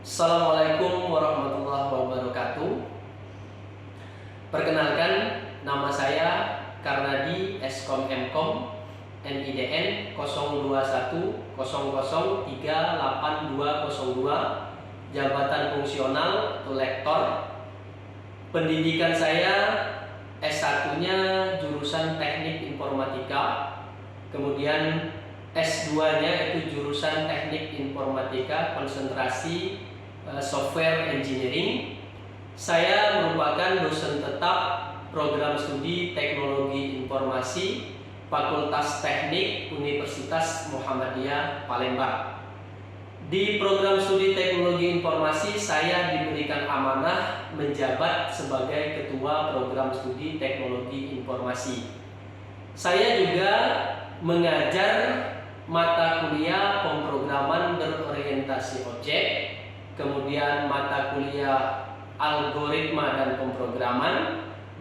Assalamualaikum warahmatullahi wabarakatuh. Perkenalkan, nama saya Karnadi Eskom Mkom NIDN 0210038202, jabatan fungsional atau lektor. Pendidikan saya S1-nya jurusan Teknik Informatika, kemudian S2-nya itu jurusan Teknik Informatika konsentrasi Software Engineering. Saya merupakan dosen tetap program studi Teknologi Informasi Fakultas Teknik Universitas Muhammadiyah Palembang. Di program studi Teknologi Informasi saya diberikan amanah menjabat sebagai ketua program studi Teknologi Informasi. Saya juga mengajar mata kuliah pemrograman berorientasi objek, kemudian mata kuliah algoritma dan pemrograman,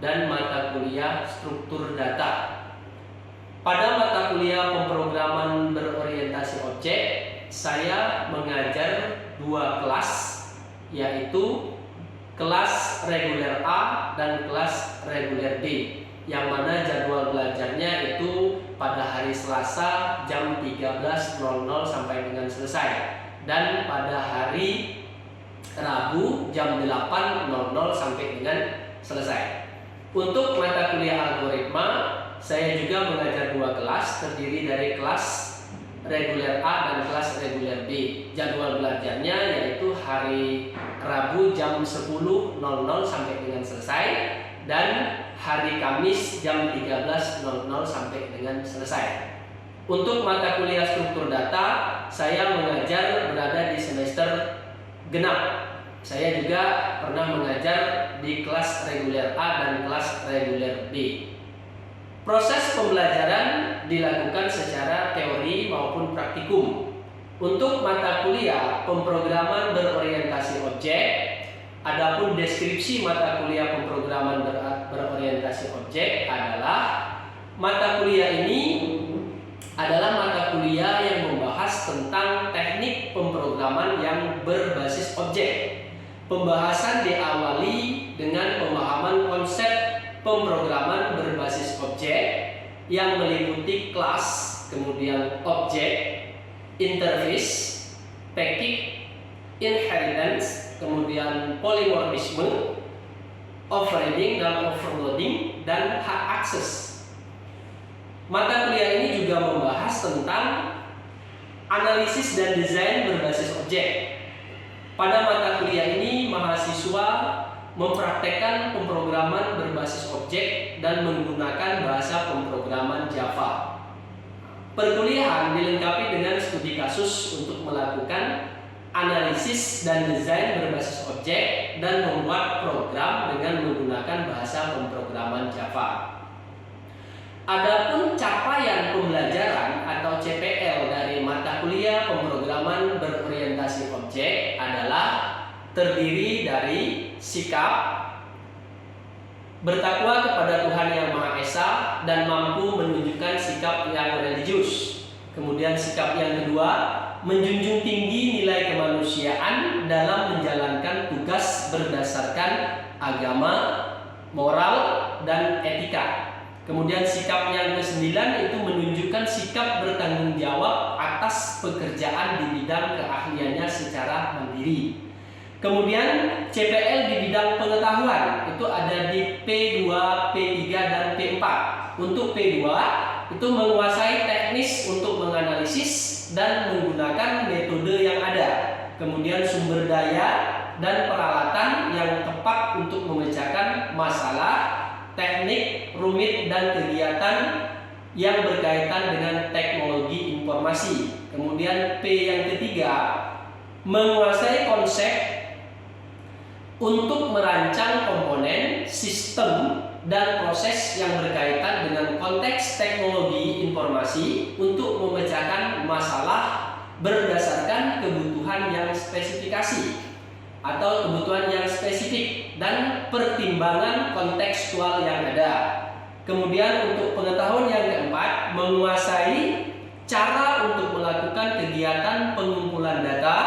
dan mata kuliah struktur data. Pada mata kuliah pemrograman berorientasi objek, saya mengajar dua kelas, yaitu kelas reguler A dan kelas reguler B, yang mana jadwal belajarnya itu pada hari Selasa jam 13.00 sampai dengan selesai, dan pada hari Rabu jam 8.00 sampai dengan selesai. Untuk mata kuliah algoritma, saya juga mengajar dua kelas, terdiri dari kelas reguler A dan kelas reguler B. Jadwal belajarnya yaitu hari Rabu jam 10.00 sampai dengan selesai, dan hari Kamis jam 13.00 sampai dengan selesai. Untuk mata kuliah struktur data, saya mengajar berada di semester genap. Saya juga pernah mengajar di kelas reguler A dan kelas reguler B. Proses pembelajaran dilakukan secara teori maupun praktikum. Untuk mata kuliah pemrograman berorientasi objek, adapun deskripsi mata kuliah pemrograman berorientasi objek adalah mata kuliah ini adalah mata kuliah yang membahas tentang teknik pemrograman yang berbasis objek. Pembahasan diawali dengan pemahaman konsep pemrograman berbasis objek yang meliputi kelas, kemudian objek, interface, packing, inheritance, kemudian polymorphisme, overriding dan overloading, dan hak akses. Mata kuliah ini juga membahas tentang analisis dan desain berbasis objek. Pada mata kuliah ini, mahasiswa mempraktekkan pemrograman berbasis objek dan menggunakan bahasa pemrograman Java. Perkuliahan dilengkapi dengan studi kasus untuk melakukan analisis dan desain berbasis objek dan membuat program dengan menggunakan bahasa pemrograman Java. Adapun capaian pembelajaran atau CPL dari mata kuliah pemrograman berorientasi objek adalah terdiri dari sikap bertakwa kepada Tuhan Yang Maha Esa dan mampu menunjukkan sikap yang religius. Kemudian sikap yang kedua, menjunjung tinggi nilai kemanusiaan dalam menjalankan tugas berdasarkan agama, moral, dan etika. Kemudian sikap yang kesembilan itu menunjukkan sikap bertanggung jawab atas pekerjaan di bidang keahliannya secara mandiri. Kemudian CPL di bidang pengetahuan itu ada di P2, P3, dan P4. Untuk P2 itu menguasai teknis untuk menganalisis dan menggunakan metode yang ada. Kemudian sumber daya dan peralatan yang tepat untuk memecahkan masalah, teknik, rumit, dan kegiatan yang berkaitan dengan teknologi informasi. Kemudian P yang ketiga, menguasai konsep untuk merancang komponen, sistem, dan proses yang berkaitan dengan konteks teknologi informasi untuk memecahkan masalah berdasarkan kebutuhan yang spesifikasi atau kebutuhan yang spesifik dan pertimbangan kontekstual yang ada. Kemudian untuk pengetahuan yang keempat, menguasai cara untuk melakukan kegiatan pengumpulan data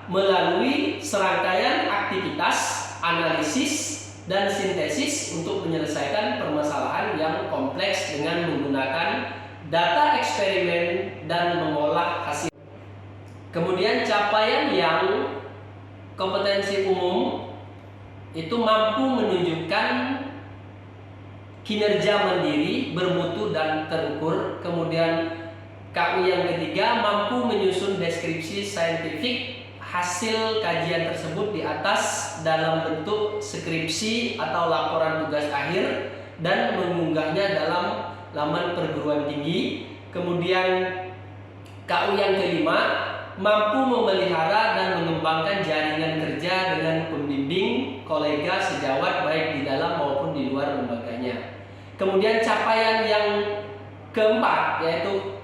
melalui serangkaian analisis dan sintesis untuk menyelesaikan permasalahan yang kompleks dengan menggunakan data eksperimen dan mengolah hasil. Kemudian capaian yang kompetensi umum itu mampu menunjukkan kinerja mandiri, bermutu dan terukur. Kemudian KU yang ketiga mampu menyusun deskripsi saintifik hasil kajian tersebut di atas dalam bentuk skripsi atau laporan tugas akhir dan mengunggahnya dalam laman perguruan tinggi. Kemudian KU yang kelima mampu memelihara dan mengembangkan jaringan kerja dengan pembimbing, kolega, sejawat baik di dalam maupun di luar lembaganya. Kemudian capaian yang keempat yaitu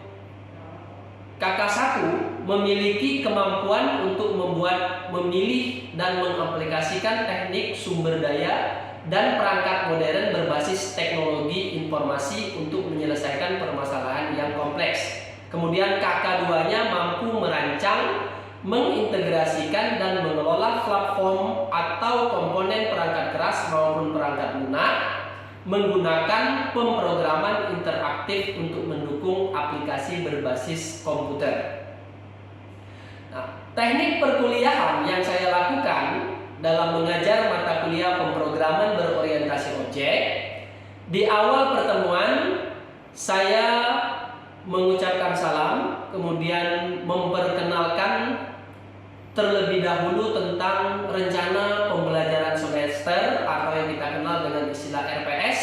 KK1 memiliki kemampuan untuk memilih dan mengaplikasikan teknik sumber daya dan perangkat modern berbasis teknologi informasi untuk menyelesaikan permasalahan yang kompleks. Kemudian KK2-nya mampu merancang, mengintegrasikan dan mengelola platform atau komponen perangkat keras maupun perangkat lunak menggunakan pemrograman interaktif untuk mendukung aplikasi berbasis komputer. Nah, teknik perkuliahan yang saya lakukan dalam mengajar mata kuliah pemrograman berorientasi objek, di awal pertemuan saya mengucapkan salam, kemudian memperkenalkan terlebih dahulu tentang rencana pembelajaran semester atau yang kita kenal dengan istilah RPS,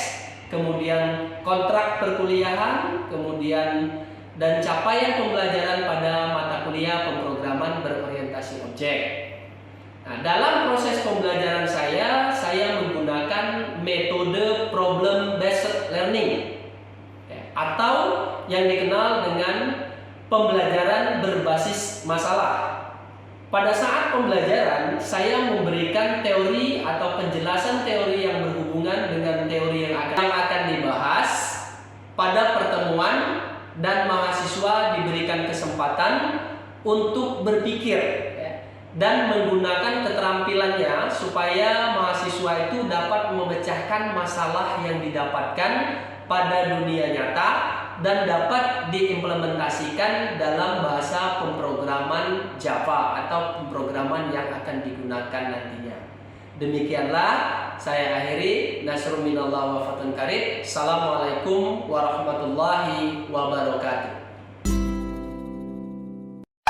kemudian kontrak perkuliahan, kemudian dan capaian pembelajaran pada mata kuliah pemrograman berorientasi objek. Nah, dalam proses pembelajaran saya menggunakan metode problem based learning atau yang dikenal dengan pembelajaran berbasis masalah. Pada saat pembelajaran, saya memberikan teori atau penjelasan teori yang berhubungan dengan teori yang akan dibahas pada pertemuan dan mahasiswa diberikan kesempatan untuk berpikir dan menggunakan keterampilannya supaya mahasiswa itu dapat memecahkan masalah yang didapatkan pada dunia nyata dan dapat diimplementasikan dalam bahasa pemrograman Java atau pemrograman yang akan digunakan nantinya. Demikianlah saya akhiri. Nasrun minallah wa fatun qarib. Assalamualaikum warahmatullahi wabarakatuh.